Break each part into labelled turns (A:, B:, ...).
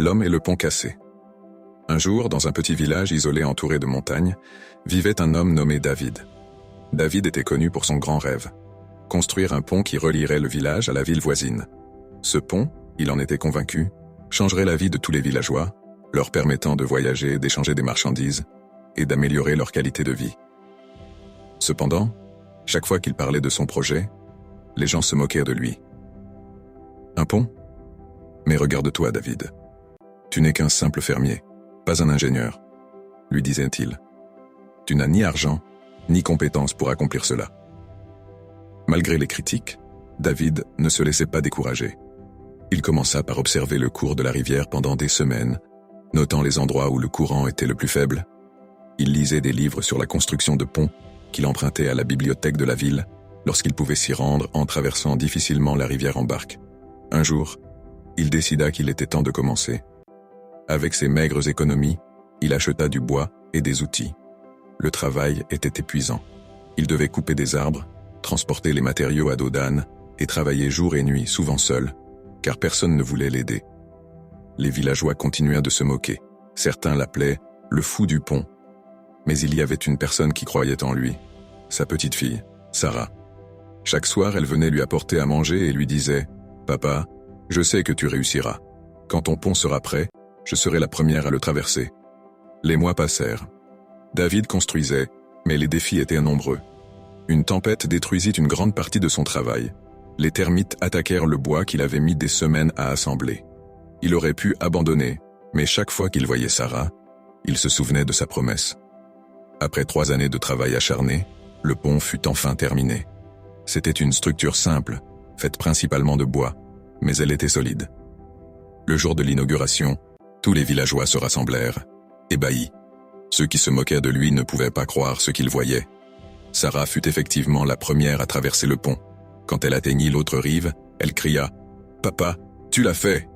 A: L'homme et le pont cassé. Un jour, dans un petit village isolé entouré de montagnes, vivait un homme nommé David. David était connu pour son grand rêve, construire un pont qui relierait le village à la ville voisine. Ce pont, il en était convaincu, changerait la vie de tous les villageois, leur permettant de voyager, d'échanger des marchandises et d'améliorer leur qualité de vie. Cependant, chaque fois qu'il parlait de son projet, les gens se moquaient de lui. Un pont ? Mais regarde-toi, David. Tu n'es qu'un simple fermier, pas un ingénieur, lui disait-il. Tu n'as ni argent, ni compétences pour accomplir cela. Malgré les critiques, David ne se laissait pas décourager. Il commença par observer le cours de la rivière pendant des semaines, notant les endroits où le courant était le plus faible. Il lisait des livres sur la construction de ponts qu'il empruntait à la bibliothèque de la ville lorsqu'il pouvait s'y rendre en traversant difficilement la rivière en barque. Un jour, il décida qu'il était temps de commencer. Avec ses maigres économies, il acheta du bois et des outils. Le travail était épuisant. Il devait couper des arbres, transporter les matériaux à dos d'âne et travailler jour et nuit, souvent seul, car personne ne voulait l'aider. Les villageois continuèrent de se moquer. Certains l'appelaient « le fou du pont ». Mais il y avait une personne qui croyait en lui, sa petite fille, Sarah. Chaque soir, elle venait lui apporter à manger et lui disait « Papa, je sais que tu réussiras. Quand ton pont sera prêt, je serai la première à le traverser. » Les mois passèrent. David construisait, mais les défis étaient nombreux. Une tempête détruisit une grande partie de son travail. Les termites attaquèrent le bois qu'il avait mis des semaines à assembler. Il aurait pu abandonner, mais chaque fois qu'il voyait Sarah, il se souvenait de sa promesse. Après 3 années de travail acharné, le pont fut enfin terminé. C'était une structure simple, faite principalement de bois, mais elle était solide. Le jour de l'inauguration, tous les villageois se rassemblèrent, ébahis. Ceux qui se moquaient de lui ne pouvaient pas croire ce qu'ils voyaient. Sarah fut effectivement la première à traverser le pont. Quand elle atteignit l'autre rive, elle cria « Papa, tu l'as fait !»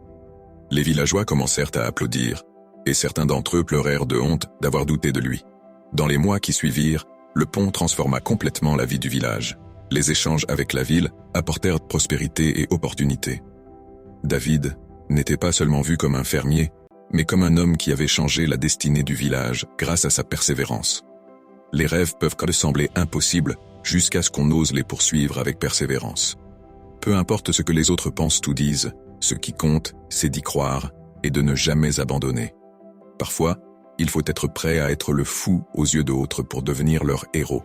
A: Les villageois commencèrent à applaudir, et certains d'entre eux pleurèrent de honte d'avoir douté de lui. Dans les mois qui suivirent, le pont transforma complètement la vie du village. Les échanges avec la ville apportèrent prospérité et opportunité. David n'était pas seulement vu comme un fermier, mais comme un homme qui avait changé la destinée du village grâce à sa persévérance. Les rêves peuvent sembler impossibles jusqu'à ce qu'on ose les poursuivre avec persévérance. Peu importe ce que les autres pensent ou disent, ce qui compte, c'est d'y croire et de ne jamais abandonner. Parfois, il faut être prêt à être le fou aux yeux d'autres pour devenir leur héros.